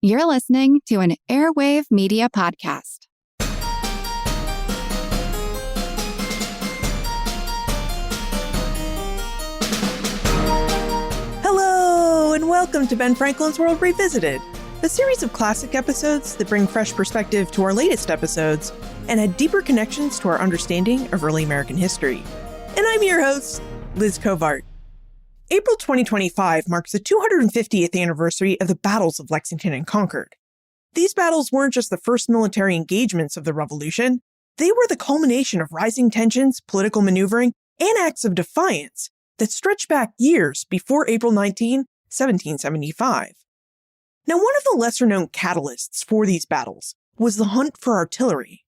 You're listening to an Airwave Media Podcast. Hello, and welcome to Ben Franklin's World Revisited, a series of classic episodes that bring fresh perspective to our latest episodes and add deeper connections to our understanding of early American history. And I'm your host, Liz Covart. April 2025 marks the 250th anniversary of the battles of Lexington and Concord. These battles weren't just the first military engagements of the Revolution, they were the culmination of rising tensions, political maneuvering, and acts of defiance that stretched back years before April 19, 1775. Now, one of the lesser-known catalysts for these battles was the hunt for artillery.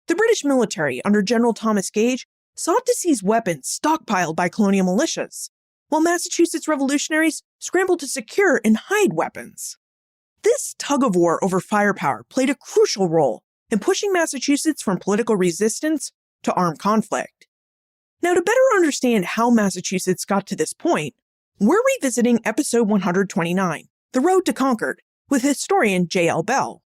The British military, under General Thomas Gage, sought to seize weapons stockpiled by colonial militias, while Massachusetts revolutionaries scrambled to secure and hide weapons. This tug-of-war over firepower played a crucial role in pushing Massachusetts from political resistance to armed conflict. Now, to better understand how Massachusetts got to this point, we're revisiting episode 129, The Road to Concord, with historian J.L. Bell.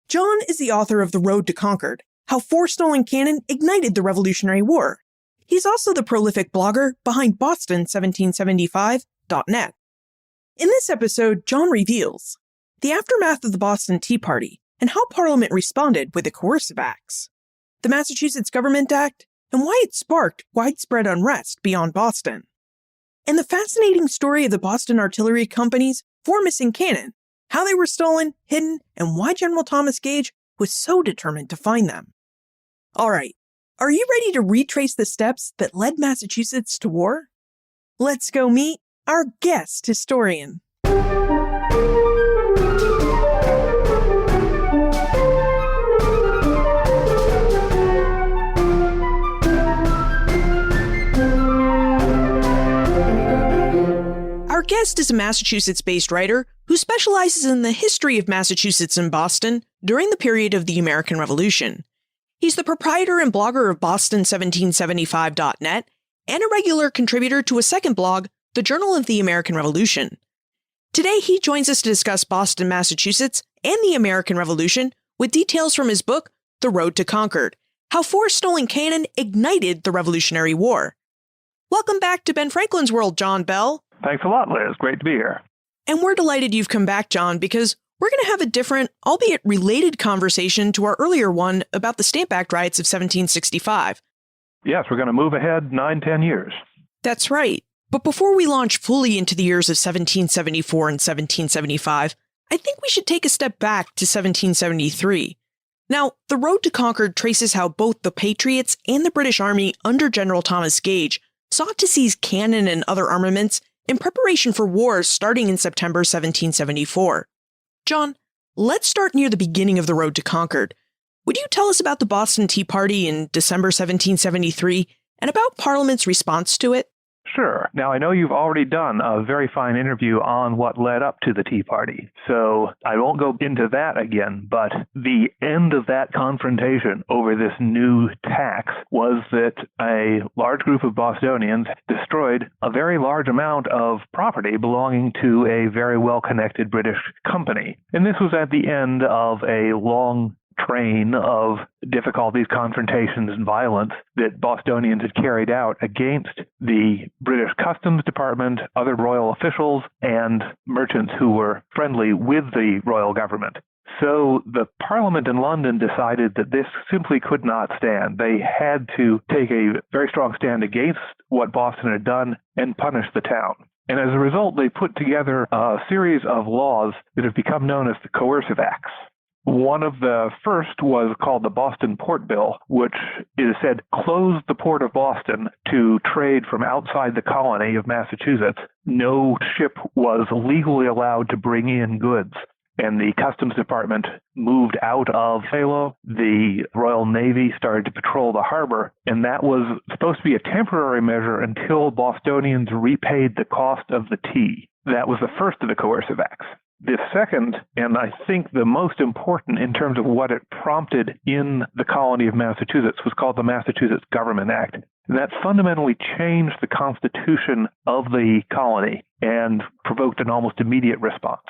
John is the author of The Road to Concord, How 4 Stolen Cannon Ignited the Revolutionary War. He's also the prolific blogger behind Boston1775.net. In this episode, John reveals the aftermath of the Boston Tea Party and how Parliament responded with the Coercive Acts, the Massachusetts Government Act, and why it sparked widespread unrest beyond Boston, and the fascinating story of the Boston Artillery Company's 4 missing cannon, how they were stolen, hidden, and why General Thomas Gage was so determined to find them. All right. Are you ready to retrace the steps that led Massachusetts to war? Let's go meet our guest historian. Our guest is a Massachusetts-based writer who specializes in the history of Massachusetts and Boston during the period of the American Revolution. He's the proprietor and blogger of Boston1775.net and a regular contributor to a second blog, the Journal of the American Revolution. Today, he joins us to discuss Boston, Massachusetts, and the American Revolution with details from his book, The Road to Concord, How 4 Stolen Cannon Ignited the Revolutionary War. Welcome back to Ben Franklin's World, John Bell. Thanks a lot, Liz. Great to be here. And we're delighted you've come back, John, because we're going to have a different, albeit related conversation to our earlier one about the Stamp Act riots of 1765. Yes, we're going to move ahead 9-10 years. That's right. But before we launch fully into the years of 1774 and 1775, I think we should take a step back to 1773. Now, The Road to Concord traces how both the Patriots and the British Army under General Thomas Gage sought to seize cannon and other armaments in preparation for wars starting in September 1774. John, let's start near the beginning of the Road to Concord. Would you tell us about the Boston Tea Party in December 1773 and about Parliament's response to it? Sure. Now, I know you've already done a very fine interview on what led up to the Tea Party, so I won't go into that again, but the end of that confrontation over this new tax was that a large group of Bostonians destroyed a very large amount of property belonging to a very well-connected British company. And this was at the end of a long train of difficulties, confrontations, and violence that Bostonians had carried out against the British Customs Department, other royal officials, and merchants who were friendly with the royal government. So the Parliament in London decided that this simply could not stand. They had to take a very strong stand against what Boston had done and punish the town. And as a result, they put together a series of laws that have become known as the Coercive Acts. One of the first was called the Boston Port Bill, which is said closed the port of Boston to trade from outside the colony of Massachusetts. No ship was legally allowed to bring in goods. And the Customs Department moved out of Salem. The Royal Navy started to patrol the harbor, and that was supposed to be a temporary measure until Bostonians repaid the cost of the tea. That was the first of the Coercive Acts. The second, and I think the most important in terms of what it prompted in the colony of Massachusetts, was called the Massachusetts Government Act. And that fundamentally changed the constitution of the colony and provoked an almost immediate response.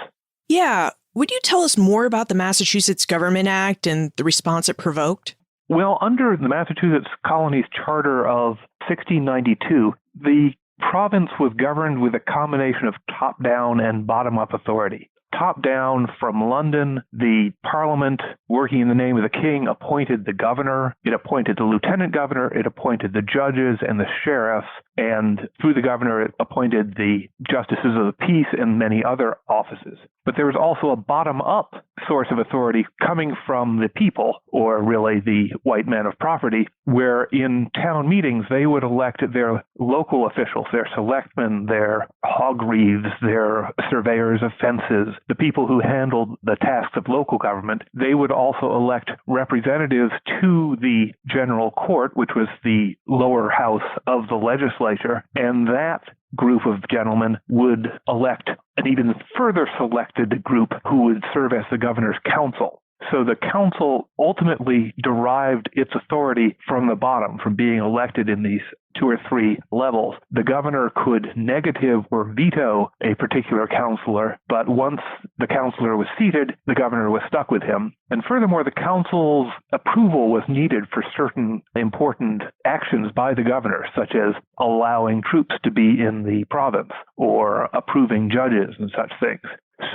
Yeah, Would you tell us more about the Massachusetts Government Act and the response it provoked? Well, under the Massachusetts Colonies Charter of 1692, the province was governed with a combination of top-down and bottom-up authority. Top-down from London, the Parliament, working in the name of the king, appointed the governor, it appointed the lieutenant governor, it appointed the judges and the sheriffs, and through the governor it appointed the justices of the peace and many other offices. But there was also a bottom-up source of authority coming from the people, or really the white men of property, where in town meetings they would elect their local officials, their selectmen, their hog reeves, their surveyors of fences, the people who handled the tasks of local government. They would also elect representatives to the general court, which was the lower house of the legislature, and that group of gentlemen would elect an even further selected group who would serve as the governor's council. So the council ultimately derived its authority from the bottom, from being elected in these 2 or 3 levels. The governor could negative or veto a particular councilor, but once the councilor was seated, the governor was stuck with him. And furthermore, the council's approval was needed for certain important actions by the governor, such as allowing troops to be in the province or approving judges and such things.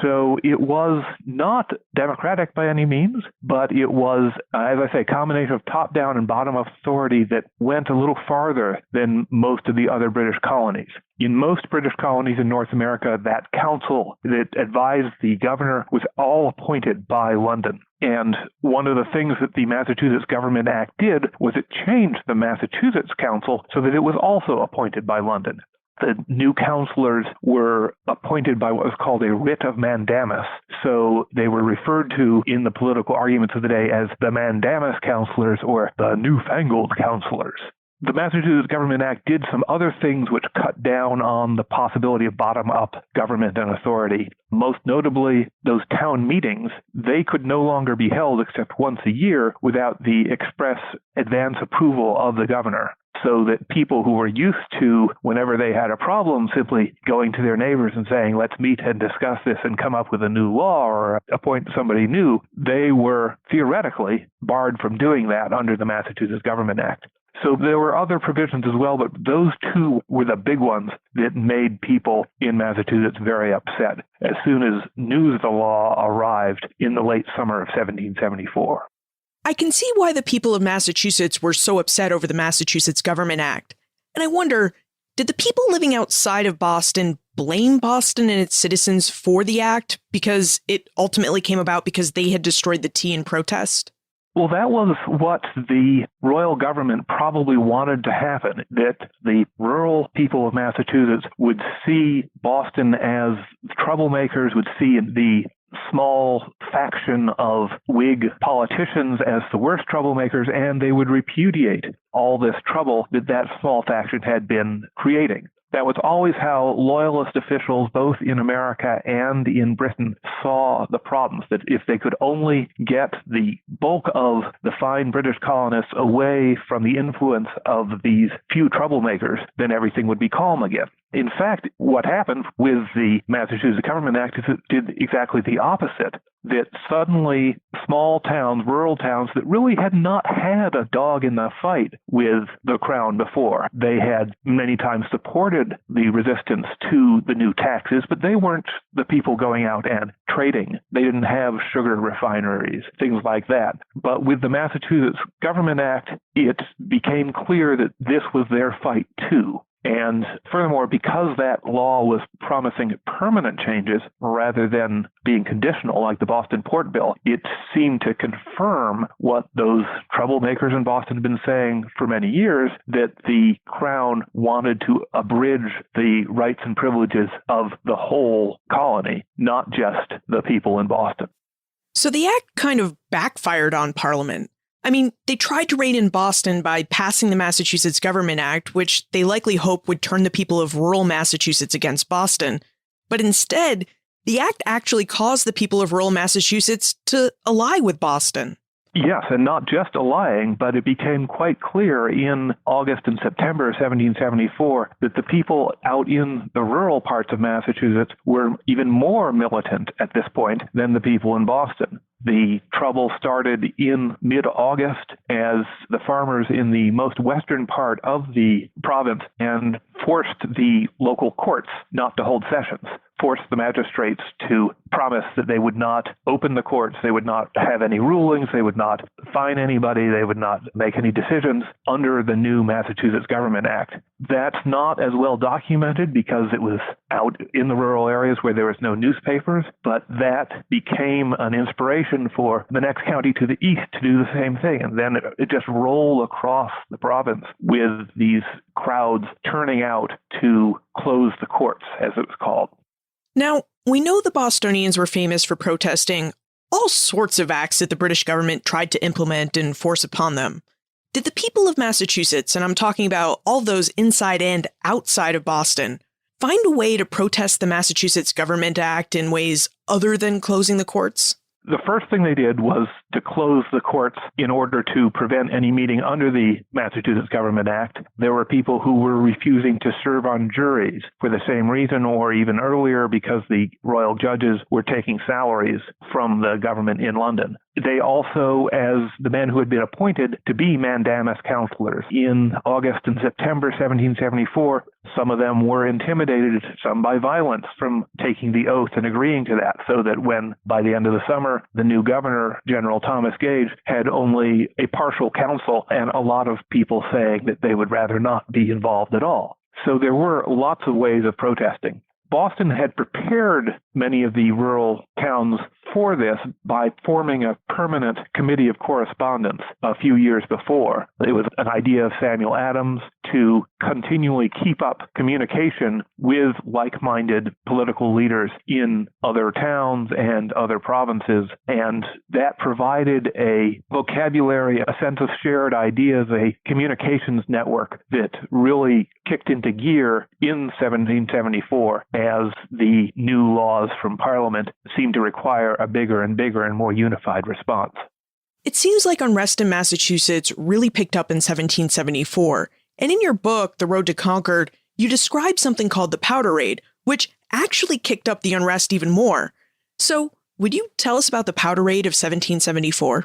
So it was not democratic by any means, but it was, as I say, a combination of top-down and bottom-up authority that went a little farther than most of the other British colonies. In most British colonies in North America, that council that advised the governor was all appointed by London. And one of the things that the Massachusetts Government Act did was it changed the Massachusetts Council so that it was also appointed by London. The new councilors were appointed by what was called a writ of mandamus. So they were referred to in the political arguments of the day as the mandamus councilors or the newfangled councilors. The Massachusetts Government Act did some other things which cut down on the possibility of bottom-up government and authority. Most notably, those town meetings, they could no longer be held except once a year without the express advance approval of the governor. So that people who were used to, whenever they had a problem, simply going to their neighbors and saying, let's meet and discuss this and come up with a new law or appoint somebody new, they were theoretically barred from doing that under the Massachusetts Government Act. So there were other provisions as well, but those two were the big ones that made people in Massachusetts very upset as soon as news of the law arrived in the late summer of 1774. I can see why the people of Massachusetts were so upset over the Massachusetts Government Act. And I wonder, did the people living outside of Boston blame Boston and its citizens for the act because it ultimately came about because they had destroyed the tea in protest? Well, that was what the royal government probably wanted to happen, that the rural people of Massachusetts would see Boston as troublemakers, would see the small faction of Whig politicians as the worst troublemakers, and they would repudiate all this trouble that that small faction had been creating. That was always how loyalist officials, both in America and in Britain, saw the problems, that if they could only get the bulk of the fine British colonists away from the influence of these few troublemakers, then everything would be calm again. In fact, what happened with the Massachusetts Government Act is it did exactly the opposite, that suddenly small towns, rural towns that really had not had a dog in the fight with the crown before. They had many times supported the resistance to the new taxes, but they weren't the people going out and trading. They didn't have sugar refineries, things like that. But with the Massachusetts Government Act, it became clear that this was their fight too. And furthermore, because that law was promising permanent changes rather than being conditional like the Boston Port Bill, it seemed to confirm what those troublemakers in Boston had been saying for many years, that the Crown wanted to abridge the rights and privileges of the whole colony, not just the people in Boston. So the act kind of backfired on Parliament. I mean, they tried to rein in Boston by passing the Massachusetts Government Act, which they likely hoped would turn the people of rural Massachusetts against Boston. But instead, the act actually caused the people of rural Massachusetts to ally with Boston. Yes, and not just allying, but it became quite clear in August and September 1774 that the people out in the rural parts of Massachusetts were even more militant at this point than the people in Boston. The trouble started in mid-August as the farmers in the most western part of the province and forced the local courts not to hold sessions, forced the magistrates to promise that they would not open the courts, they would not have any rulings, they would not fine anybody, they would not make any decisions under the new Massachusetts Government Act. That's not as well documented because it was out in the rural areas where there was no newspapers, but that became an inspiration for the next county to the east to do the same thing. And then it just rolled across the province with these crowds turning out to close the courts, as it was called. Now, we know the Bostonians were famous for protesting all sorts of acts that the British government tried to implement and force upon them. Did the people of Massachusetts, and I'm talking about all those inside and outside of Boston, find a way to protest the Massachusetts Government Act in ways other than closing the courts? The first thing they did was to close the courts in order to prevent any meeting under the Massachusetts Government Act. There were people who were refusing to serve on juries for the same reason or even earlier because the royal judges were taking salaries from the government in London. They also, as the men who had been appointed to be mandamus counselors in August and September 1774, some of them were intimidated, some by violence, from taking the oath and agreeing to that, so that when, by the end of the summer, the new governor, General Thomas Gage, had only a partial council and a lot of people saying that they would rather not be involved at all. So there were lots of ways of protesting. Boston had prepared many of the rural towns for this by forming a permanent committee of correspondence a few years before. It was an idea of Samuel Adams to continually keep up communication with like-minded political leaders in other towns and other provinces, and that provided a vocabulary, a sense of shared ideas, a communications network that really kicked into gear in 1774 as the new laws from Parliament seemed to require a bigger and more unified response. It seems like unrest in Massachusetts really picked up in 1774. And in your book, The Road to Concord, you describe something called the Powder Raid, which actually kicked up the unrest even more. So, would you tell us about the Powder Raid of 1774?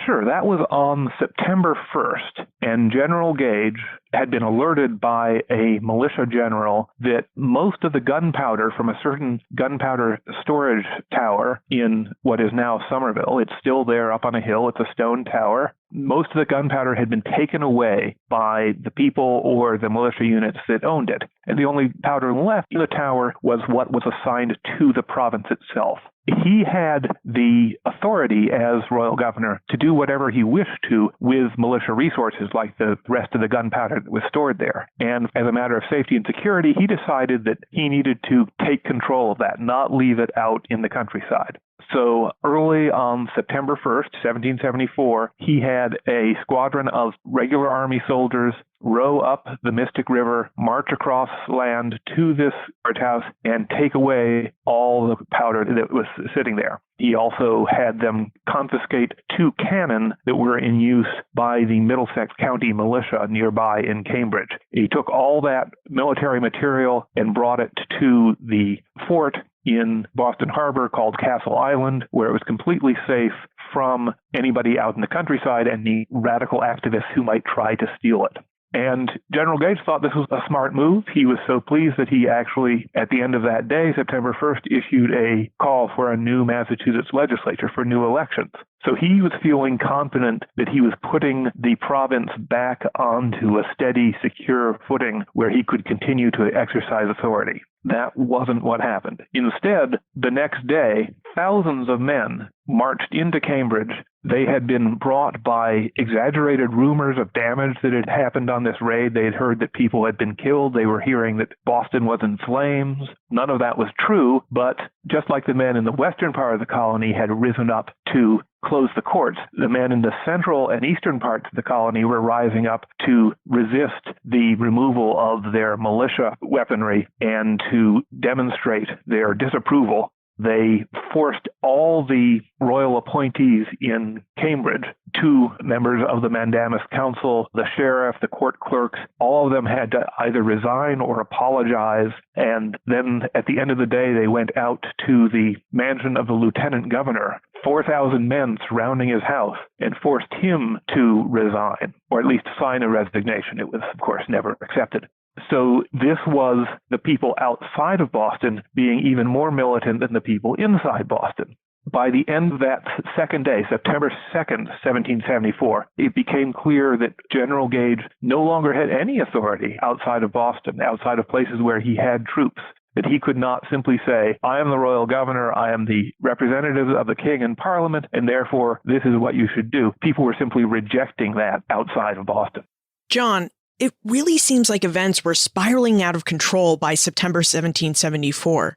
Sure, that was on September 1st, and General Gage had been alerted by a militia general that most of the gunpowder from a certain gunpowder storage tower in what is now Somerville, it's still there up on a hill, it's a stone tower. Most of the gunpowder had been taken away by the people or the militia units that owned it, and the only powder left in the tower was what was assigned to the province itself. He had the authority as royal governor to do whatever he wished to with militia resources like the rest of the gunpowder that was stored there. And as a matter of safety and security, he decided that he needed to take control of that, not leave it out in the countryside. So early on September 1st, 1774, he had a squadron of regular army soldiers row up the Mystic River, march across land to this courthouse, and take away all the powder that was sitting there. He also had them confiscate 2 cannon that were in use by the Middlesex County militia nearby in Cambridge. He took all that military material and brought it to the fort in Boston Harbor called Castle Island, where it was completely safe from anybody out in the countryside and the radical activists who might try to steal it. And General Gage thought this was a smart move. He was so pleased that he actually, at the end of that day, September 1st, issued a call for a new Massachusetts legislature for new elections. So he was feeling confident that he was putting the province back onto a steady, secure footing where he could continue to exercise authority. That wasn't what happened. Instead, the next day, thousands of men marched into Cambridge. They had been brought by exaggerated rumors of damage that had happened on this raid. They had heard that people had been killed. They were hearing that Boston was in flames. None of that was true, but just like the men in the western part of the colony had risen up to close the courts, the men in the central and eastern parts of the colony were rising up to resist the removal of their militia weaponry and to demonstrate their disapproval. They forced all the royal appointees in Cambridge, 2 members of the Mandamus Council, the sheriff, the court clerks, all of them had to either resign or apologize. And then at the end of the day, they went out to the mansion of the lieutenant governor, 4,000 men surrounding his house, and forced him to resign, or at least sign a resignation. It was, of course, never accepted. So this was the people outside of Boston being even more militant than the people inside Boston. By the end of that second day, September 2nd, 1774, it became clear that General Gage no longer had any authority outside of Boston, outside of places where he had troops. That he could not simply say, I am the royal governor, I am the representative of the king in Parliament, and therefore this is what you should do. People were simply rejecting that outside of Boston. John, it really seems like events were spiraling out of control by September 1774.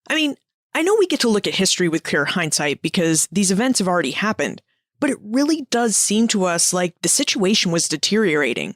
I mean, I know we get to look at history with clear hindsight because these events have already happened, but it really does seem to us like the situation was deteriorating.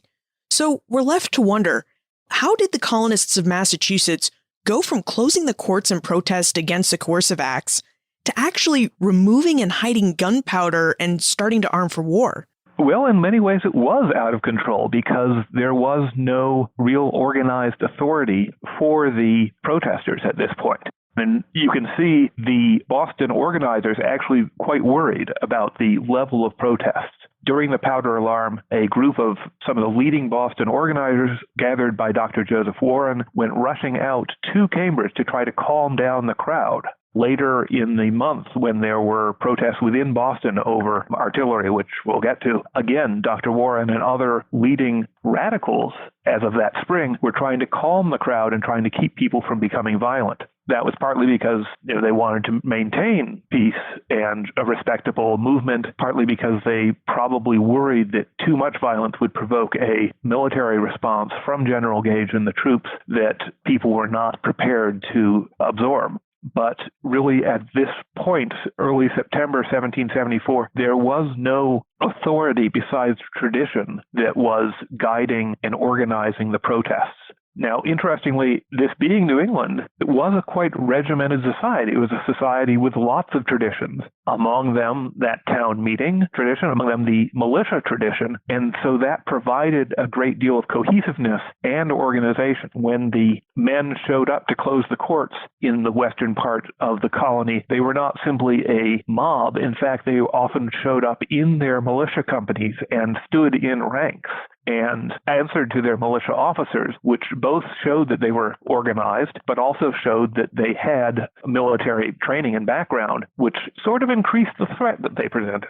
So we're left to wonder, how did the colonists of Massachusetts go from closing the courts in protest against the coercive acts to actually removing and hiding gunpowder and starting to arm for war? Well, in many ways it was out of control because there was no real organized authority for the protesters at this point. And you can see the Boston organizers actually quite worried about the level of protests. During the powder alarm, a group of some of the leading Boston organizers, gathered by Dr. Joseph Warren, went rushing out to Cambridge to try to calm down the crowd. Later in the month, when there were protests within Boston over artillery, which we'll get to, again, Dr. Warren and other leading radicals, as of that spring, were trying to calm the crowd and trying to keep people from becoming violent. That was partly because they wanted to maintain peace and a respectable movement, partly because they probably worried that too much violence would provoke a military response from General Gage and the troops that people were not prepared to absorb. But really at this point, early September 1774, there was no authority besides tradition that was guiding and organizing the protests. Now, interestingly, this being New England, it was a quite regimented society. It was a society with lots of traditions. Among them, that town meeting tradition, among them the militia tradition. And so that provided a great deal of cohesiveness and organization. When the men showed up to close the courts in the western part of the colony, they were not simply a mob. In fact, they often showed up in their militia companies and stood in ranks and answered to their militia officers, which both showed that they were organized, but also showed that they had military training and background, which sort of increased the threat that they presented.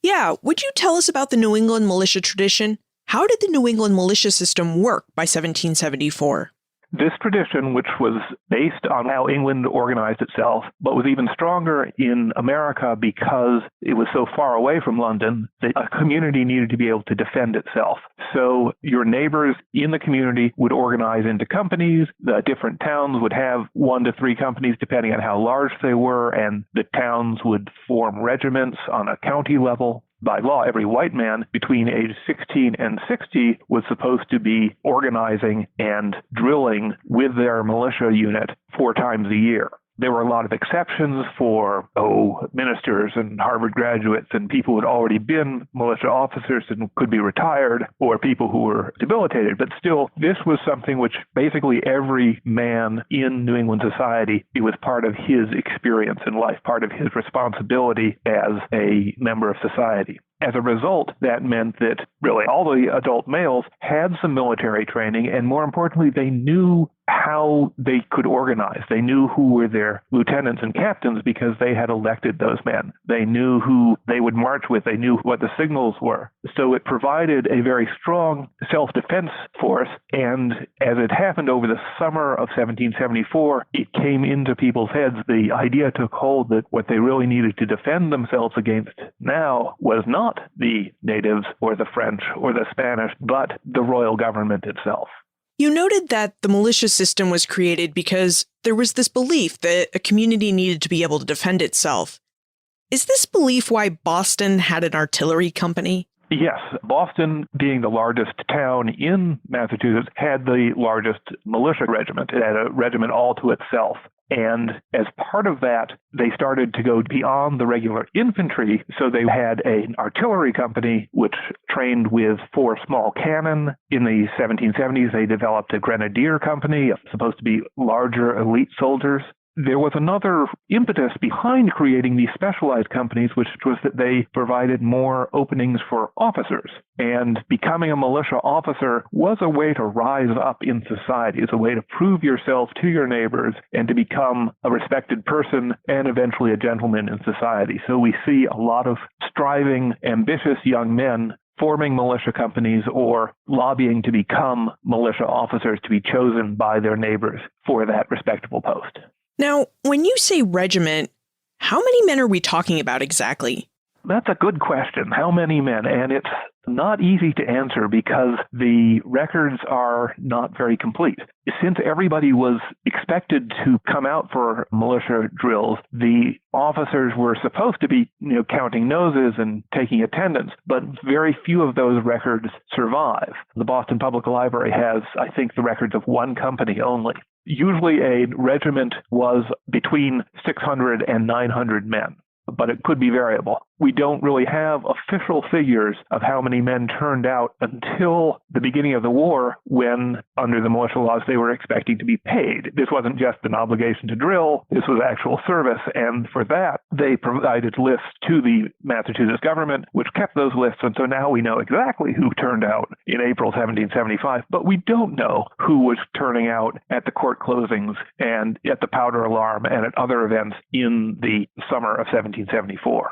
Yeah, would you tell us about the New England militia tradition? How did the New England militia system work by 1774? This tradition, which was based on how England organized itself, but was even stronger in America because it was so far away from London, that a community needed to be able to defend itself. So your neighbors in the community would organize into companies. The different towns would have 1 to 3 companies, depending on how large they were, and the towns would form regiments on a county level. By law, every white man between age 16 and 60 was supposed to be organizing and drilling with their militia unit 4 times a year. There were a lot of exceptions for, ministers and Harvard graduates and people who had already been militia officers and could be retired, or people who were debilitated. But still, this was something which basically every man in New England society, it was part of his experience in life, part of his responsibility as a member of society. As a result, that meant that really all the adult males had some military training, and more importantly, they knew how they could organize. They knew who were their lieutenants and captains because they had elected those men. They knew who they would march with. They knew what the signals were. So it provided a very strong self-defense force, and as it happened over the summer of 1774, it came into people's heads. The idea took hold that what they really needed to defend themselves against now was not the natives or the French or the Spanish, but the royal government itself. You noted that the militia system was created because there was this belief that a community needed to be able to defend itself. Is this belief why Boston had an artillery company? Yes. Boston, being the largest town in Massachusetts, had the largest militia regiment. It had a regiment all to itself. And as part of that, they started to go beyond the regular infantry. So they had an artillery company which trained with 4 small cannon. In the 1770s, they developed a grenadier company, supposed to be larger elite soldiers. There was another impetus behind creating these specialized companies, which was that they provided more openings for officers. And becoming a militia officer was a way to rise up in society. It's a way to prove yourself to your neighbors and to become a respected person and eventually a gentleman in society. So we see a lot of striving, ambitious young men forming militia companies or lobbying to become militia officers to be chosen by their neighbors for that respectable post. Now, when you say regiment, how many men are we talking about exactly? That's a good question. How many men? And it's not easy to answer because the records are not very complete. Since everybody was expected to come out for militia drills, the officers were supposed to be, counting noses and taking attendance, but very few of those records survive. The Boston Public Library has, I think, the records of 1 company only. Usually a regiment was between 600 and 900 men, but it could be variable. We don't really have official figures of how many men turned out until the beginning of the war, when, under the militia laws, they were expecting to be paid. This wasn't just an obligation to drill, this was actual service, and for that, they provided lists to the Massachusetts government, which kept those lists, and so now we know exactly who turned out in April 1775, but we don't know who was turning out at the court closings and at the powder alarm and at other events in the summer of 1774.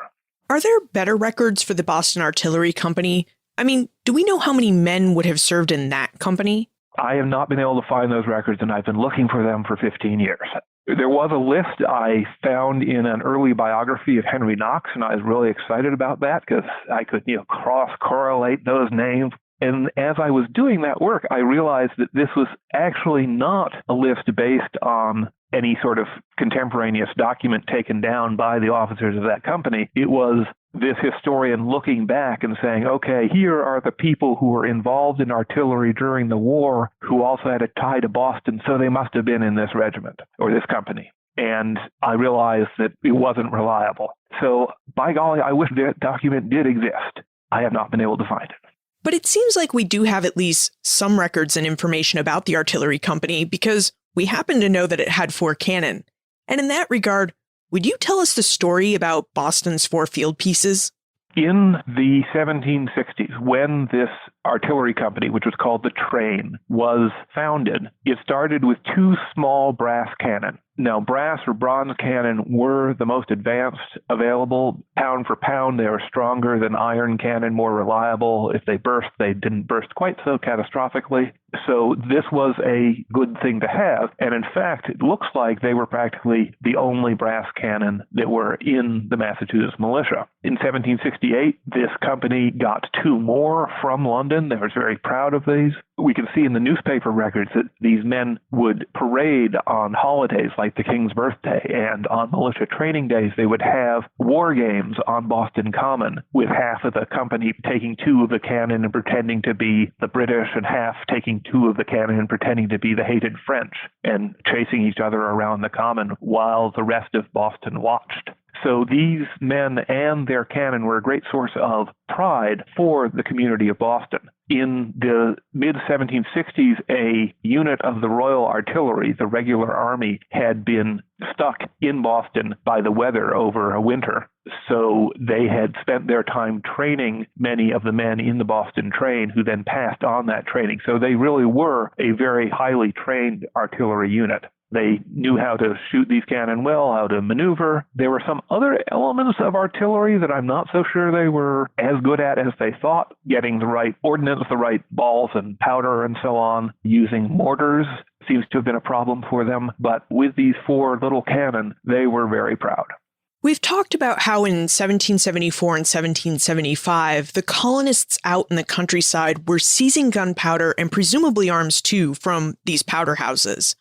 Are there better records for the Boston Artillery Company? I mean, do we know how many men would have served in that company? I have not been able to find those records, and I've been looking for them for 15 years. There was a list I found in an early biography of Henry Knox, and I was really excited about that because I could, cross-correlate those names. And as I was doing that work, I realized that this was actually not a list based on any sort of contemporaneous document taken down by the officers of that company. It was this historian looking back and saying, okay, here are the people who were involved in artillery during the war who also had a tie to Boston, so they must have been in this regiment or this company. And I realized that it wasn't reliable. So, by golly, I wish that document did exist. I have not been able to find it. But it seems like we do have at least some records and information about the artillery company because we happen to know that it had 4 cannon. And in that regard, would you tell us the story about Boston's 4 field pieces? In the 1760s, when this artillery company, which was called the Train, was founded, it started with 2 small brass cannon. Now, brass or bronze cannon were the most advanced available. Pound for pound, they were stronger than iron cannon, more reliable. If they burst, they didn't burst quite so catastrophically. So this was a good thing to have. And in fact, it looks like they were practically the only brass cannon that were in the Massachusetts militia. In 1768, this company got 2 more from London. They were very proud of these. We can see in the newspaper records that these men would parade on holidays like the King's birthday, and on militia training days they would have war games on Boston Common, with half of the company taking 2 of the cannon and pretending to be the British, and half taking 2 of the cannon and pretending to be the hated French, and chasing each other around the Common while the rest of Boston watched. So these men and their cannon were a great source of pride for the community of Boston. In the mid-1760s, a unit of the Royal Artillery, the regular army, had been stuck in Boston by the weather over a winter. So they had spent their time training many of the men in the Boston train who then passed on that training. So they really were a very highly trained artillery unit. They knew how to shoot these cannon well, how to maneuver. There were some other elements of artillery that I'm not so sure they were as good at as they thought. Getting the right ordnance, the right balls and powder and so on. Using mortars seems to have been a problem for them. But with these 4 little cannon, they were very proud. We've talked about how in 1774 and 1775, the colonists out in the countryside were seizing gunpowder and presumably arms too from these powder houses.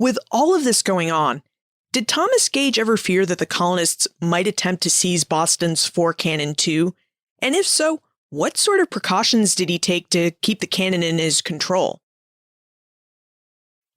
With all of this going on, did Thomas Gage ever fear that the colonists might attempt to seize Boston's 4 cannon too? And if so, what sort of precautions did he take to keep the cannon in his control?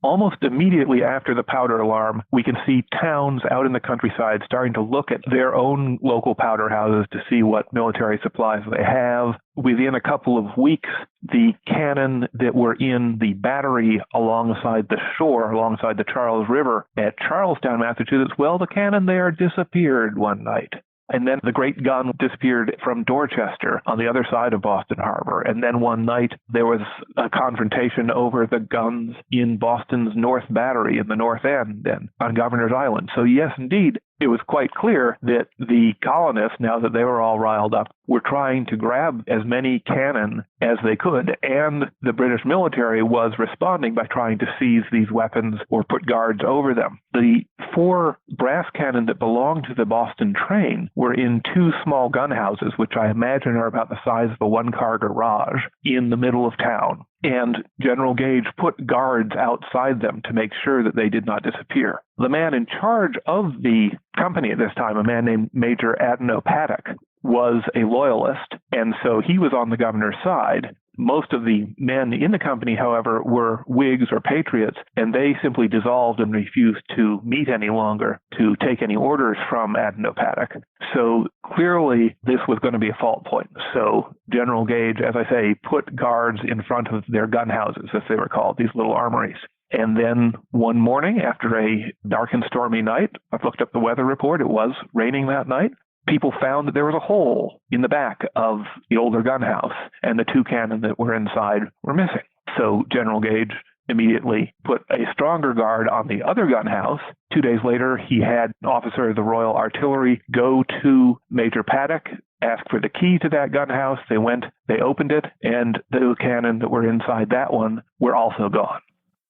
almost immediately after the powder alarm, we can see towns out in the countryside starting to look at their own local powder houses to see what military supplies they have. Within a couple of weeks, the cannon that were in the battery alongside the shore, alongside the Charles River at Charlestown, Massachusetts, well, the cannon there disappeared one night. And then the great gun disappeared from Dorchester on the other side of Boston Harbor. And then one night there was a confrontation over the guns in Boston's North Battery in the North End and on Governor's Island. So yes, indeed, it was quite clear that the colonists, now that they were all riled up, were trying to grab as many cannon as they could, and the British military was responding by trying to seize these weapons or put guards over them. The 4 brass cannon that belonged to the Boston train were in 2 small gun houses, which I imagine are about the size of a one-car garage, in the middle of town. And General Gage put guards outside them to make sure that they did not disappear. The man in charge of the company at this time, a man named Major Adno Paddock, was a loyalist, and so he was on the governor's side. Most of the men in the company, however, were Whigs or Patriots, and they simply dissolved and refused to meet any longer to take any orders from Adno Paddock. So clearly this was going to be a fault point. So General Gage, as I say, put guards in front of their gun houses, as they were called, these little armories. And then one morning, after a dark and stormy night, I've looked up the weather report, it was raining that night, people found that there was a hole in the back of the older gun house, and the 2 cannon that were inside were missing. So General Gage immediately put a stronger guard on the other gun house. 2 days later, he had an officer of the Royal Artillery go to Major Paddock, ask for the key to that gun house. They went, they opened it, and the cannon that were inside that one were also gone.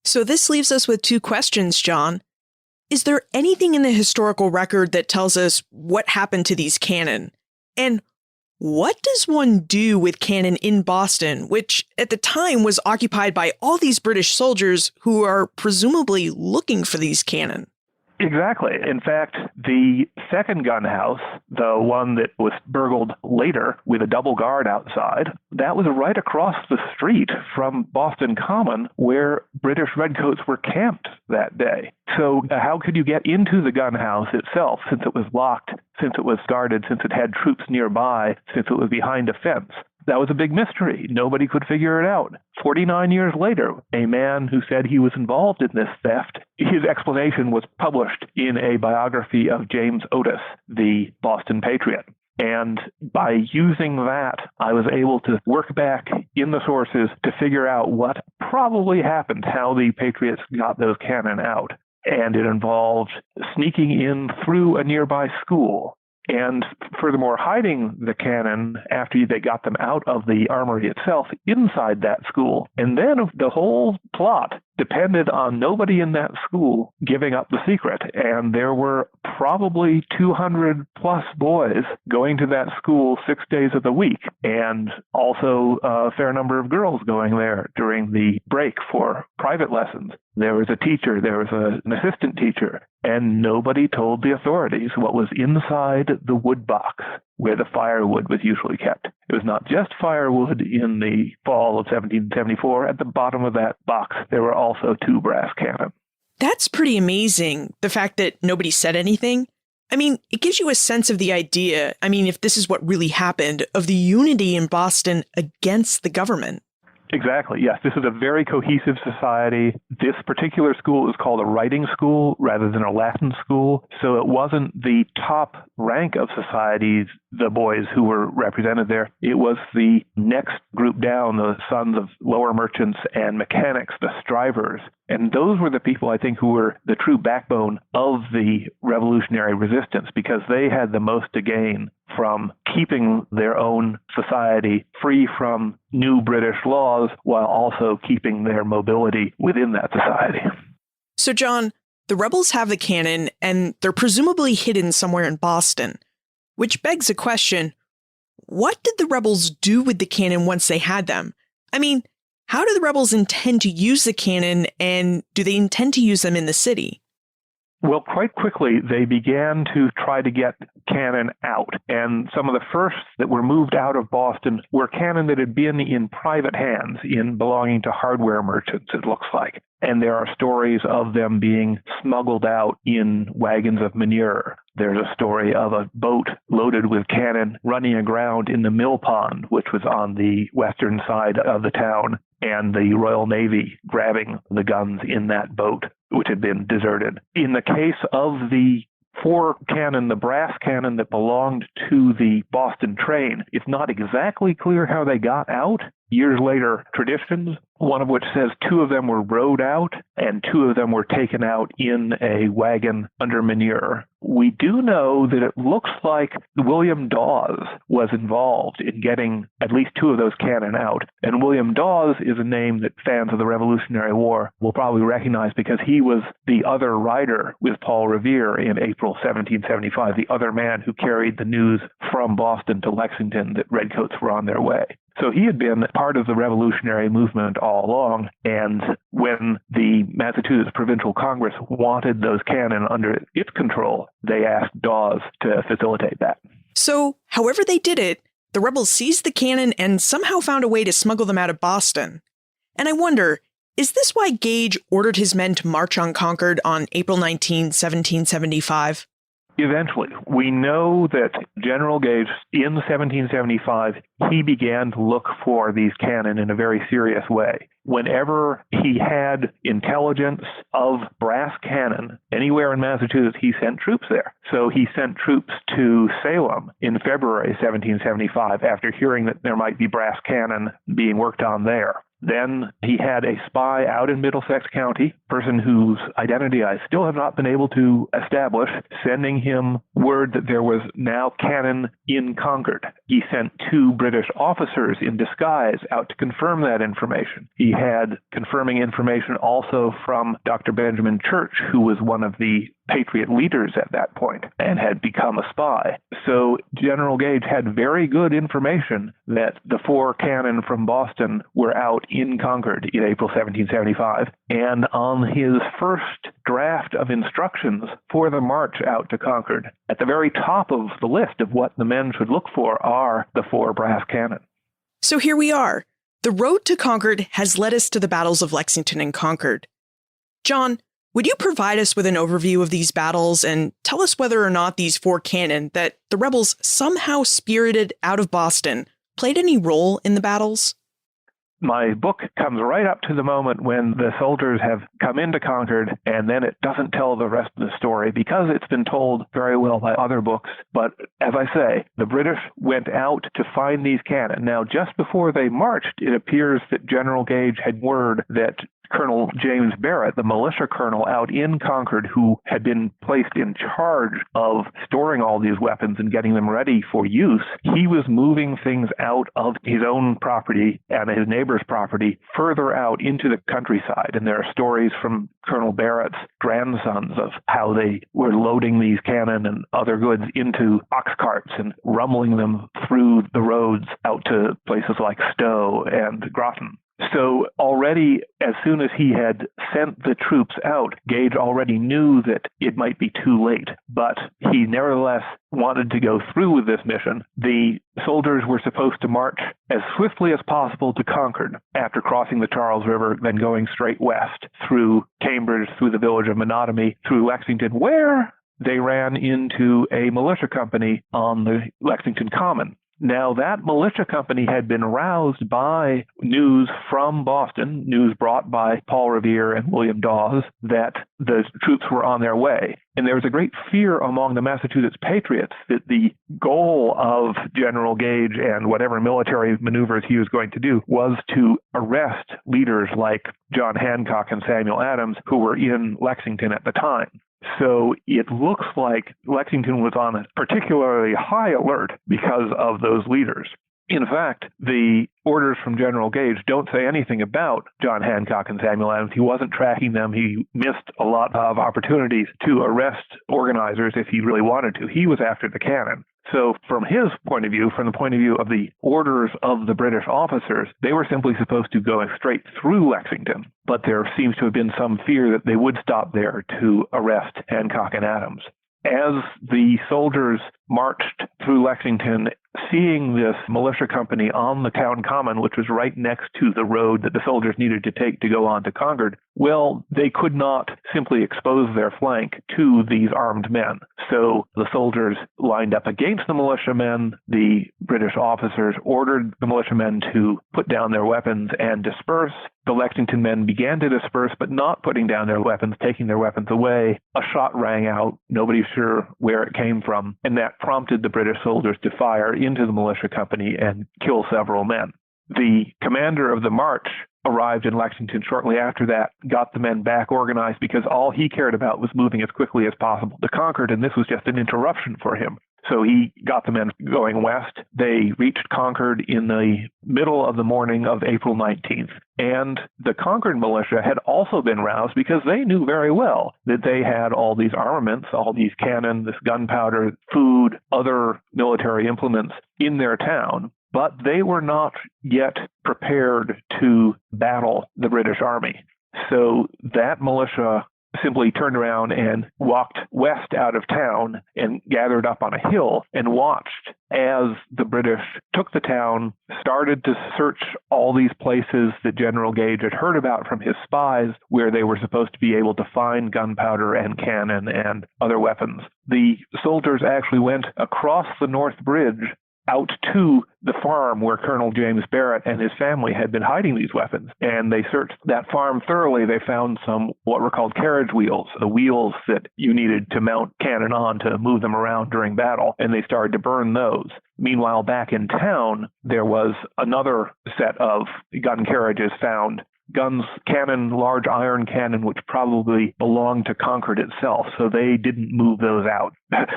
So this leaves us with 2 questions, John. Is there anything in the historical record that tells us what happened to these cannon? And what does one do with cannon in Boston, which at the time was occupied by all these British soldiers who are presumably looking for these cannon? Exactly. In fact, the second gun house, the one that was burgled later with a double guard outside, that was right across the street from Boston Common, where British redcoats were camped that day. So how could you get into the gun house itself, since it was locked, since it was guarded, since it had troops nearby, since it was behind a fence? That was a big mystery. Nobody could figure it out. 49 years later, a man who said he was involved in this theft, his explanation was published in a biography of James Otis, the Boston Patriot. And by using that, I was able to work back in the sources to figure out what probably happened, how the Patriots got those cannon out. And it involved sneaking in through a nearby school, and furthermore, hiding the cannon after they got them out of the armory itself inside that school. And then the whole plot depended on nobody in that school giving up the secret. And there were probably 200 plus boys going to that school 6 days of the week, and also a fair number of girls going there during the break for private lessons. There was a teacher, there was an assistant teacher, and nobody told the authorities what was inside the wood box where the firewood was usually kept. It was not just firewood in the fall of 1774. At the bottom of that box, there were also 2 brass cannon. That's pretty amazing, the fact that nobody said anything. I mean, it gives you a sense of the idea, if this is what really happened, of the unity in Boston against the government. Exactly, yes. This is a very cohesive society. This particular school is called a writing school rather than a Latin school. So it wasn't the top rank of societies, the boys who were represented there. It was the next group down, the sons of lower merchants and mechanics, the strivers. And those were the people, I think, who were the true backbone of the revolutionary resistance, because they had the most to gain from keeping their own society free from new British laws while also keeping their mobility within that society. So, John, the rebels have the cannon, and they're presumably hidden somewhere in Boston, which begs a question. What did the rebels do with the cannon once they had them? How do the rebels intend to use the cannon, and do they intend to use them in the city? Well, quite quickly, they began to try to get cannon out. And some of the first that were moved out of Boston were cannon that had been in private hands, in belonging to hardware merchants, it looks like. And there are stories of them being smuggled out in wagons of manure. There's a story of a boat loaded with cannon running aground in the mill pond, which was on the western side of the town, and the Royal Navy grabbing the guns in that boat, which had been deserted. In the case of the 4 cannon, the brass cannon that belonged to the Boston train, it's not exactly clear how they got out. Years later, traditions, one of which says 2 of them were rowed out and 2 of them were taken out in a wagon under manure. We do know that it looks like William Dawes was involved in getting at least 2 of those cannon out. And William Dawes is a name that fans of the Revolutionary War will probably recognize because he was the other rider with Paul Revere in April 1775, the other man who carried the news from Boston to Lexington that redcoats were on their way. So he had been part of the revolutionary movement all along, and when the Massachusetts Provincial Congress wanted those cannon under its control, they asked Dawes to facilitate that. So, however they did it, the rebels seized the cannon and somehow found a way to smuggle them out of Boston. And I wonder, is this why Gage ordered his men to march on Concord on April 19, 1775? Eventually, we know that General Gage, in 1775, he began to look for these cannon in a very serious way. Whenever he had intelligence of brass cannon anywhere in Massachusetts, he sent troops there. So he sent troops to Salem in February 1775 after hearing that there might be brass cannon being worked on there. Then he had a spy out in Middlesex County, person whose identity I still have not been able to establish, sending him word that there was now cannon in Concord. He sent 2 British officers in disguise out to confirm that information. He had confirming information also from Dr. Benjamin Church, who was one of the Patriot leaders at that point and had become a spy. So General Gage had very good information that the 4 cannon from Boston were out in Concord in April 1775. And on his first draft of instructions for the march out to Concord, at the very top of the list of what the men should look for are the 4 brass cannon. So here we are. The road to Concord has led us to the battles of Lexington and Concord. John, would you provide us with an overview of these battles and tell us whether or not these 4 cannon that the rebels somehow spirited out of Boston played any role in the battles? My book comes right up to the moment when the soldiers have come into Concord, and then it doesn't tell the rest of the story because it's been told very well by other books. But as I say, the British went out to find these cannon. Now, just before they marched, it appears that General Gage had word that Colonel James Barrett, the militia colonel out in Concord, who had been placed in charge of storing all these weapons and getting them ready for use, he was moving things out of his own property and his neighbor's property further out into the countryside. And there are stories from Colonel Barrett's grandsons of how they were loading these cannon and other goods into ox carts and rumbling them through the roads out to places like Stowe and Groton. So already, as soon as he had sent the troops out, Gage already knew that it might be too late, but he nevertheless wanted to go through with this mission. The soldiers were supposed to march as swiftly as possible to Concord after crossing the Charles River, then going straight west through Cambridge, through the village of Menotomy, through Lexington, where they ran into a militia company on the Lexington Common. Now, that militia company had been roused by news from Boston, news brought by Paul Revere and William Dawes, that the troops were on their way. And there was a great fear among the Massachusetts Patriots that the goal of General Gage and whatever military maneuvers he was going to do was to arrest leaders like John Hancock and Samuel Adams, who were in Lexington at the time. So it looks like Lexington was on a particularly high alert because of those leaders. In fact, the orders from General Gage don't say anything about John Hancock and Samuel Adams. He wasn't tracking them. He missed a lot of opportunities to arrest organizers if he really wanted to. He was after the cannon. So from his point of view, from the point of view of the orders of the British officers, they were simply supposed to go straight through Lexington. But there seems to have been some fear that they would stop there to arrest Hancock and Adams. As the soldiers marched through Lexington, seeing this militia company on the town common, which was right next to the road that the soldiers needed to take to go on to Concord. Well, they could not simply expose their flank to these armed men. So the soldiers lined up against the militiamen. The British officers ordered the militiamen to put down their weapons and disperse. The Lexington men began to disperse, but not putting down their weapons, taking their weapons away. A shot rang out. Nobody's sure where it came from, and that prompted the British soldiers to fire into the militia company and kill several men. The commander of the march arrived in Lexington shortly after that, got the men back organized because all he cared about was moving as quickly as possible to Concord, and this was just an interruption for him. So he got the men going west. They reached Concord in the middle of the morning of April 19th. And the Concord militia had also been roused because they knew very well that they had all these armaments, all these cannon, this gunpowder, food, other military implements in their town. But they were not yet prepared to battle the British Army. So that militia simply turned around and walked west out of town and gathered up on a hill and watched as the British took the town, started to search all these places that General Gage had heard about from his spies where they were supposed to be able to find gunpowder and cannon and other weapons. The soldiers actually went across the North Bridge out to the farm where Colonel James Barrett and his family had been hiding these weapons. And they searched that farm thoroughly. They found some what were called carriage wheels, the wheels that you needed to mount cannon on to move them around during battle. And they started to burn those. Meanwhile, back in town, there was another set of gun carriages found. Guns, cannon, large iron cannon, which probably belonged to Concord itself, so they didn't move those out.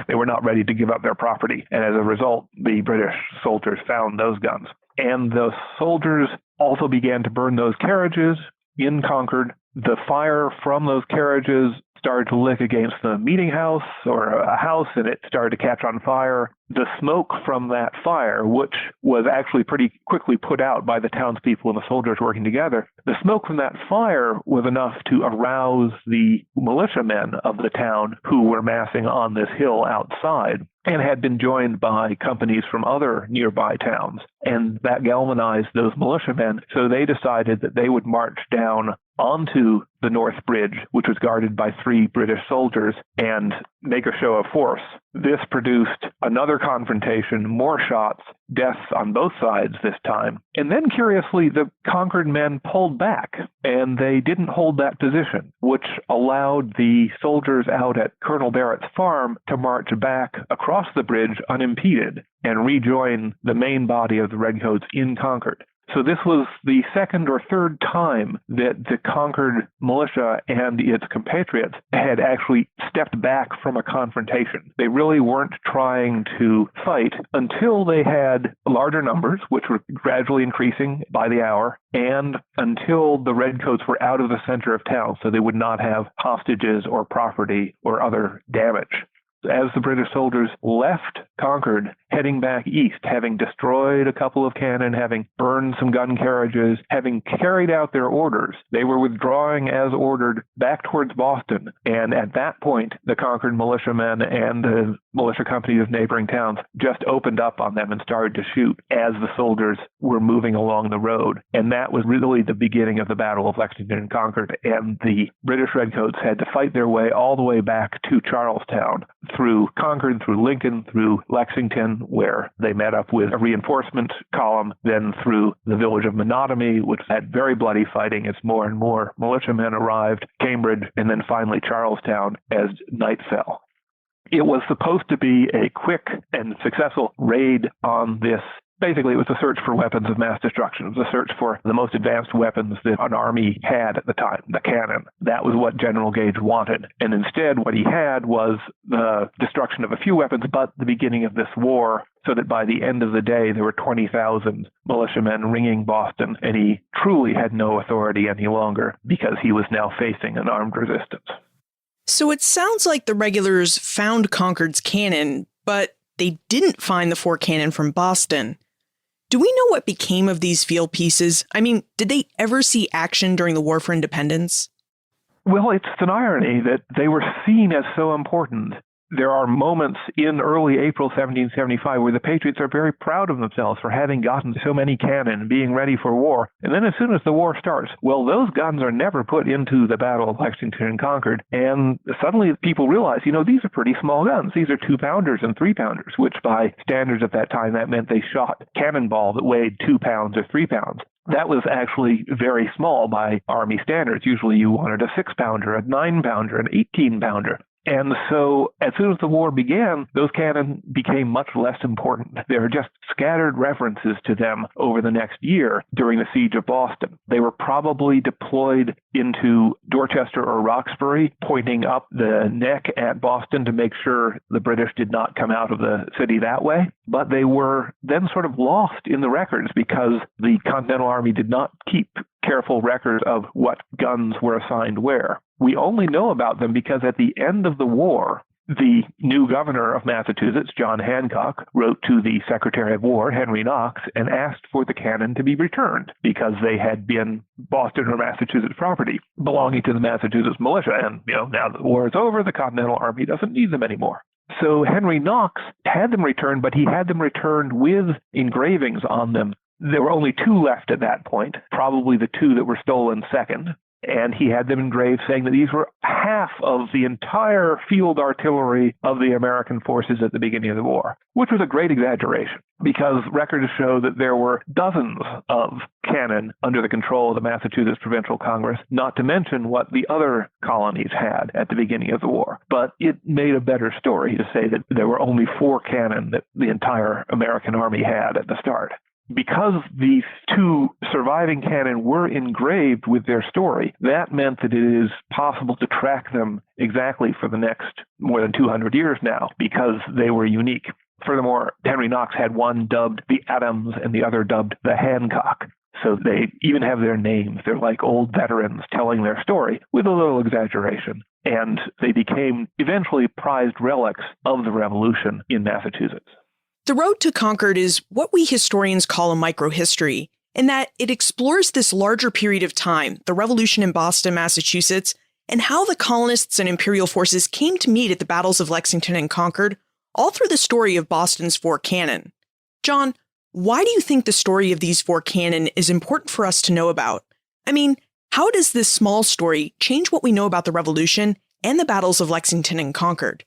They were not ready to give up their property, and as a result, the British soldiers found those guns. And the soldiers also began to burn those carriages in Concord. The fire from those carriages started to lick against the meeting house or a house, and it started to catch on fire. The smoke from that fire, which was actually pretty quickly put out by the townspeople and the soldiers working together, the smoke from that fire was enough to arouse the militiamen of the town who were massing on this hill outside and had been joined by companies from other nearby towns. And that galvanized those militiamen, so they decided that they would march down onto the North Bridge, which was guarded by 3 British soldiers, and make a show of force. This produced another confrontation, more shots, deaths on both sides this time. And then, curiously, the Concord men pulled back, and they didn't hold that position, which allowed the soldiers out at Colonel Barrett's farm to march back across the bridge unimpeded and rejoin the main body of the Redcoats in Concord. So this was the second or third time that the Concord militia and its compatriots had actually stepped back from a confrontation. They really weren't trying to fight until they had larger numbers, which were gradually increasing by the hour, and until the Redcoats were out of the center of town, so they would not have hostages or property or other damage. As the British soldiers left Concord, heading back east, having destroyed a couple of cannon, having burned some gun carriages, having carried out their orders, they were withdrawing as ordered back towards Boston. And at that point, the Concord militiamen and the militia companies of neighboring towns just opened up on them and started to shoot as the soldiers were moving along the road. And that was really the beginning of the Battle of Lexington and Concord. And the British Redcoats had to fight their way all the way back to Charlestown, through Concord, through Lincoln, through Lexington, where they met up with a reinforcement column, then through the village of Menotomy, which had very bloody fighting as more and more militiamen arrived, Cambridge, and then finally Charlestown as night fell. It was supposed to be a quick and successful raid on this. Basically, it was a search for weapons of mass destruction. It was a search for the most advanced weapons that an army had at the time, the cannon. That was what General Gage wanted. And instead, what he had was the destruction of a few weapons, but the beginning of this war, so that by the end of the day, there were 20,000 militiamen ringing Boston, and he truly had no authority any longer because he was now facing an armed resistance. So it sounds like the regulars found Concord's cannon, but they didn't find the 4 cannon from Boston. Do we know what became of these field pieces? I mean, did they ever see action during the War for Independence? Well, it's an irony that they were seen as so important there are moments in early April 1775 where the Patriots are very proud of themselves for having gotten so many cannon and being ready for war. And then as soon as the war starts, well, those guns are never put into the Battle of Lexington and Concord. And suddenly people realize, these are pretty small guns. These are 2-pounders and 3-pounders, which by standards at that time, that meant they shot cannonball that weighed 2 pounds or 3 pounds. That was actually very small by Army standards. Usually you wanted a 6-pounder, a 9-pounder, an 18-pounder. And so as soon as the war began, those cannon became much less important. There are just scattered references to them over the next year during the siege of Boston. They were probably deployed into Dorchester or Roxbury, pointing up the neck at Boston to make sure the British did not come out of the city that way. But they were then sort of lost in the records because the Continental Army did not keep careful records of what guns were assigned where. We only know about them because at the end of the war, the new governor of Massachusetts, John Hancock, wrote to the Secretary of War, Henry Knox, and asked for the cannon to be returned because they had been Boston or Massachusetts property belonging to the Massachusetts militia. And, now that the war is over, the Continental Army doesn't need them anymore. So Henry Knox had them returned, but he had them returned with engravings on them. There were only 2 left at that point, probably the 2 that were stolen second. And he had them engraved saying that these were half of the entire field artillery of the American forces at the beginning of the war, which was a great exaggeration because records show that there were dozens of cannon under the control of the Massachusetts Provincial Congress, not to mention what the other colonies had at the beginning of the war. But it made a better story to say that there were only 4 cannon that the entire American army had at the start. Because these 2 surviving cannon were engraved with their story, that meant that it is possible to track them exactly for the next more than 200 years now because they were unique. Furthermore, Henry Knox had one dubbed the Adams and the other dubbed the Hancock. So they even have their names. They're like old veterans telling their story with a little exaggeration. And they became eventually prized relics of the Revolution in Massachusetts. The Road to Concord is what we historians call a microhistory, in that it explores this larger period of time, the Revolution in Boston, Massachusetts, and how the colonists and imperial forces came to meet at the battles of Lexington and Concord, all through the story of Boston's 4 cannon. John, why do you think the story of these 4 cannon is important for us to know about? I mean, how does this small story change what we know about the Revolution and the battles of Lexington and Concord?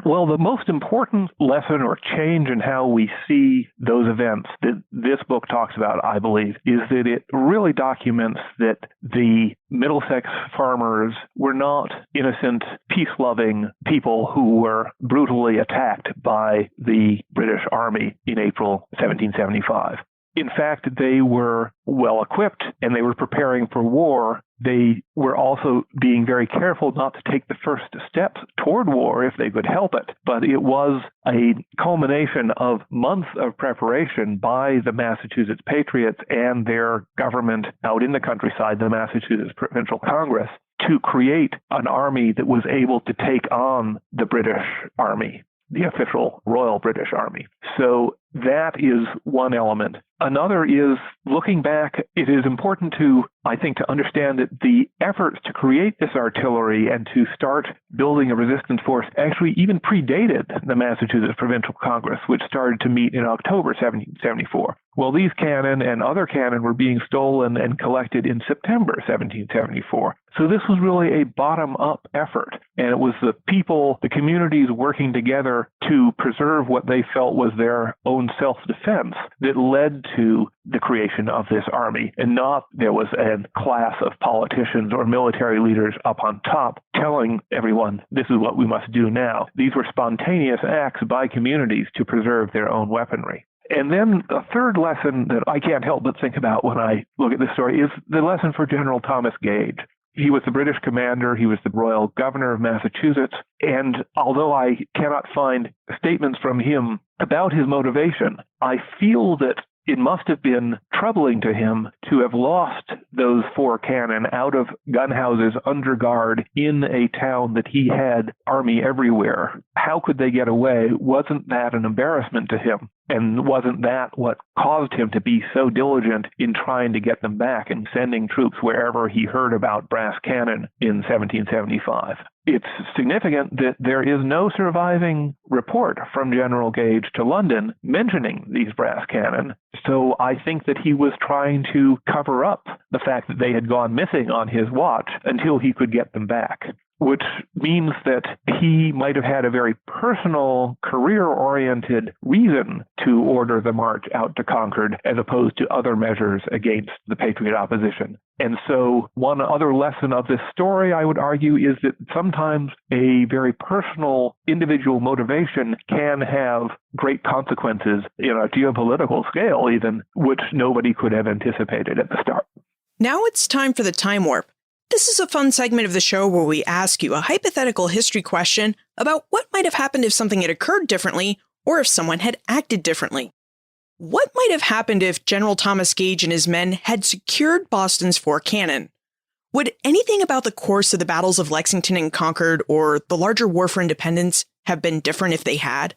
Well, the most important lesson or change in how we see those events that this book talks about, I believe, is that it really documents that the Middlesex farmers were not innocent, peace-loving people who were brutally attacked by the British Army in April 1775. In fact, they were well equipped and they were preparing for war. They were also being very careful not to take the first steps toward war if they could help it. But it was a culmination of months of preparation by the Massachusetts Patriots and their government out in the countryside, the Massachusetts Provincial Congress, to create an army that was able to take on the British Army, the official Royal British Army. So that is one element. Another is, looking back, it is important to, I think, to understand that the efforts to create this artillery and to start building a resistance force actually even predated the Massachusetts Provincial Congress, which started to meet in October 1774. Well, these cannon and other cannon were being stolen and collected in September 1774. So this was really a bottom-up effort, and it was the people, the communities working together to preserve what they felt was their own self-defense that led to the creation of this army, and not there was a class of politicians or military leaders up on top telling everyone this is what we must do now. These were spontaneous acts by communities to preserve their own weaponry. And then a third lesson that I can't help but think about when I look at this story is the lesson for General Thomas Gage. He was the British commander. He was the royal governor of Massachusetts. And although I cannot find statements from him about his motivation, I feel that it must have been troubling to him to have lost those 4 cannon out of gun houses under guard in a town that he had army everywhere. How could they get away? Wasn't that an embarrassment to him? And wasn't that what caused him to be so diligent in trying to get them back and sending troops wherever he heard about brass cannon in 1775? It's significant that there is no surviving report from General Gage to London mentioning these brass cannon. So I think that he was trying to cover up the fact that they had gone missing on his watch until he could get them back, which means that he might have had a very personal, career-oriented reason to order the march out to Concord as opposed to other measures against the Patriot opposition. And so one other lesson of this story, I would argue, is that sometimes a very personal individual motivation can have great consequences in a geopolitical scale even, which nobody could have anticipated at the start. Now it's time for the Time Warp. This is a fun segment of the show where we ask you a hypothetical history question about what might have happened if something had occurred differently or if someone had acted differently. What might have happened if General Thomas Gage and his men had secured Boston's 4 cannon? Would anything about the course of the battles of Lexington and Concord or the larger war for independence have been different if they had?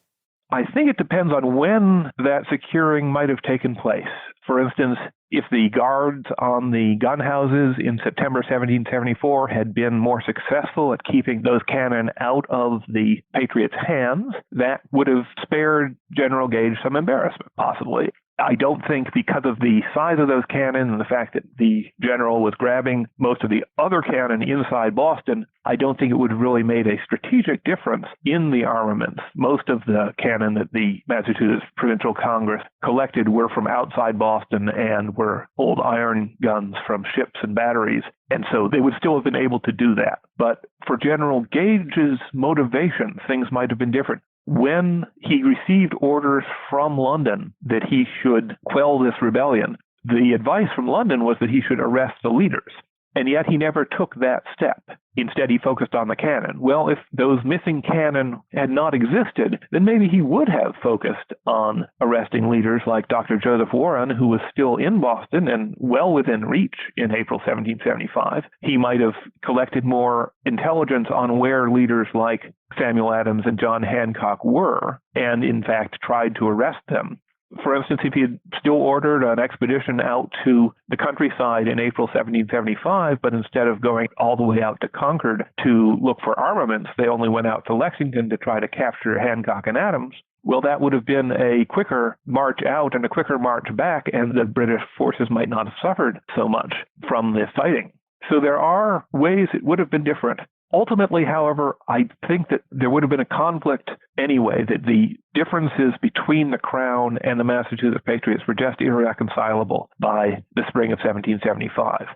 I think it depends on when that securing might have taken place. For instance, if the guards on the gun houses in September 1774 had been more successful at keeping those cannon out of the Patriots' hands, that would have spared General Gage some embarrassment, possibly. I don't think because of the size of those cannon and the fact that the general was grabbing most of the other cannon inside Boston, I don't think it would have really made a strategic difference in the armaments. Most of the cannon that the Massachusetts Provincial Congress collected were from outside Boston and were old iron guns from ships and batteries. And so they would still have been able to do that. But for General Gage's motivation, things might have been different. When he received orders from London that he should quell this rebellion, the advice from London was that he should arrest the leaders. And yet he never took that step. Instead, he focused on the cannon. Well, if those missing cannon had not existed, then maybe he would have focused on arresting leaders like Dr. Joseph Warren, who was still in Boston and well within reach in April 1775. He might have collected more intelligence on where leaders like Samuel Adams and John Hancock were, and in fact tried to arrest them. For instance, if he had still ordered an expedition out to the countryside in April 1775, but instead of going all the way out to Concord to look for armaments, they only went out to Lexington to try to capture Hancock and Adams, well, that would have been a quicker march out and a quicker march back, and the British forces might not have suffered so much from the fighting. So there are ways it would have been different. Ultimately, however, I think that there would have been a conflict anyway, that the differences between the Crown and the Massachusetts Patriots were just irreconcilable by the spring of 1775.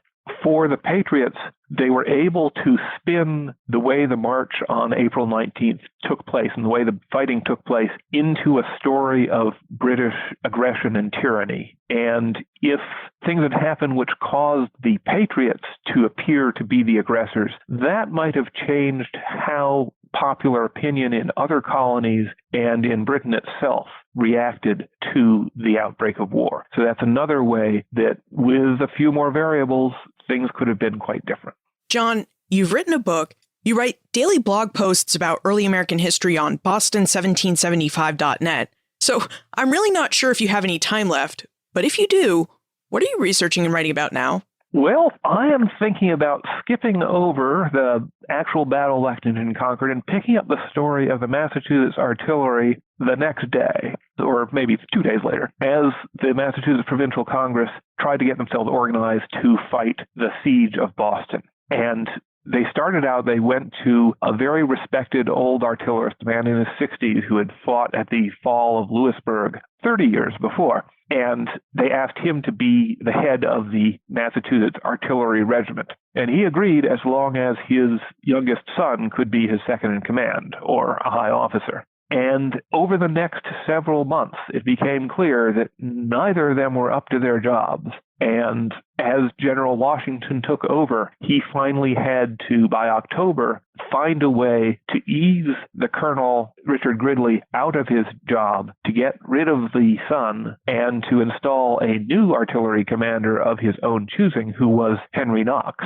For the Patriots, they were able to spin the way the march on April 19th took place and the way the fighting took place into a story of British aggression and tyranny. And if things had happened which caused the Patriots to appear to be the aggressors, that might have changed how popular opinion in other colonies and in Britain itself reacted to the outbreak of war. So that's another way that with a few more variables, things could have been quite different. John, you've written a book. You write daily blog posts about early American history on Boston1775.net. So I'm really not sure if you have any time left, but if you do, what are you researching and writing about now? Well, I am thinking about skipping over the actual Battle of Lexington and Concord and picking up the story of the Massachusetts artillery the next day, or maybe 2 days later, as the Massachusetts Provincial Congress tried to get themselves organized to fight the siege of Boston. And they started out, they went to a very respected old artillerist, a man in his 60s who had fought at the fall of Louisburg 30 years before. And they asked him to be the head of the Massachusetts Artillery Regiment. And he agreed as long as his youngest son could be his second in command, or a high officer. And over the next several months, it became clear that neither of them were up to their jobs. And as General Washington took over, he finally had to, by October, find a way to ease the Colonel, Richard Gridley, out of his job, to get rid of the son, and to install a new artillery commander of his own choosing, who was Henry Knox.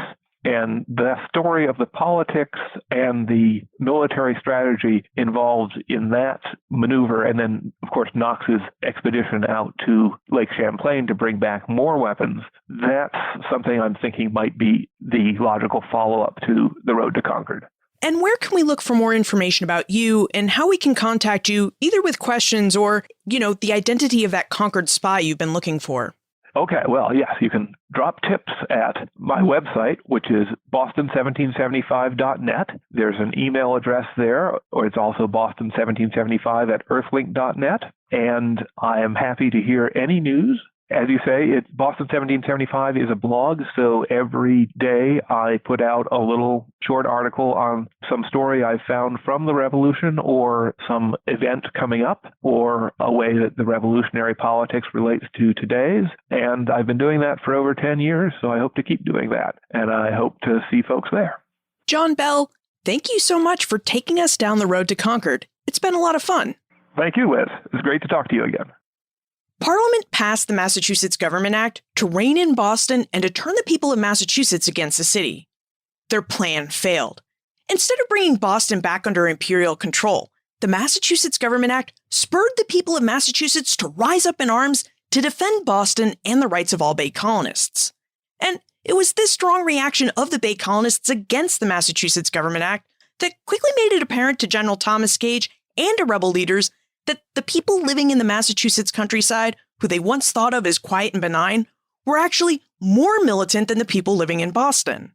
And the story of the politics and the military strategy involved in that maneuver, and then, of course, Knox's expedition out to Lake Champlain to bring back more weapons, that's something I'm thinking might be the logical follow-up to the road to Concord. And where can we look for more information about you and how we can contact you, either with questions or, the identity of that Concord spy you've been looking for? Okay, well, yes, you can drop tips at my website, which is boston1775.net. There's an email address there, or it's also boston1775@earthlink.net. And I am happy to hear any news. As you say, Boston 1775 is a blog, so every day I put out a little short article on some story I found from the Revolution or some event coming up or a way that the revolutionary politics relates to today's. And I've been doing that for over 10 years, so I hope to keep doing that. And I hope to see folks there. John Bell, thank you so much for taking us down the road to Concord. It's been a lot of fun. Thank you, Liz. It's great to talk to you again. Parliament passed the Massachusetts Government Act to rein in Boston and to turn the people of Massachusetts against the city. Their plan failed. Instead of bringing Boston back under imperial control, the Massachusetts Government Act spurred the people of Massachusetts to rise up in arms to defend Boston and the rights of all Bay colonists. And it was this strong reaction of the Bay colonists against the Massachusetts Government Act that quickly made it apparent to General Thomas Gage and to rebel leaders that the people living in the Massachusetts countryside, who they once thought of as quiet and benign, were actually more militant than the people living in Boston.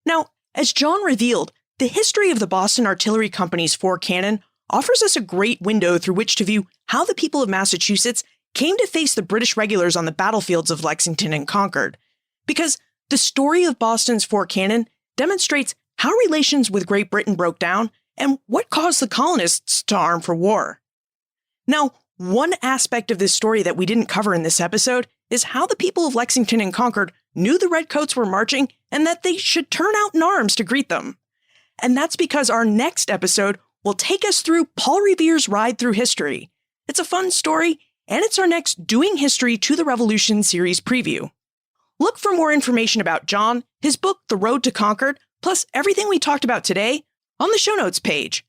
Now, as John revealed, the history of the Boston Artillery Company's 4 cannon offers us a great window through which to view how the people of Massachusetts came to face the British regulars on the battlefields of Lexington and Concord, because the story of Boston's 4 cannon demonstrates how relations with Great Britain broke down and what caused the colonists to arm for war. Now, one aspect of this story that we didn't cover in this episode is how the people of Lexington and Concord knew the Redcoats were marching and that they should turn out in arms to greet them. And that's because our next episode will take us through Paul Revere's ride through history. It's a fun story, and it's our next Doing History to the Revolution series preview. Look for more information about John, his book, The Road to Concord, plus everything we talked about today on the show notes page,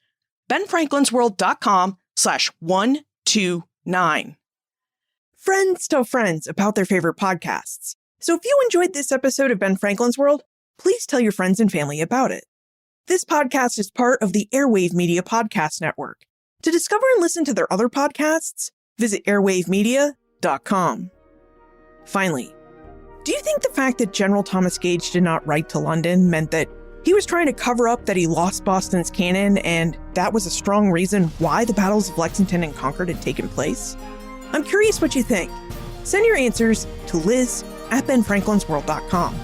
benfranklinsworld.com/129. Friends tell friends about their favorite podcasts. So if you enjoyed this episode of Ben Franklin's World, please tell your friends and family about it. This podcast is part of the Airwave Media Podcast Network. To discover and listen to their other podcasts, visit airwavemedia.com. Finally, do you think the fact that General Thomas Gage did not write to London meant that he was trying to cover up that he lost Boston's cannon, and that was a strong reason why the battles of Lexington and Concord had taken place? I'm curious what you think. Send your answers to Liz@benfranklinsworld.com.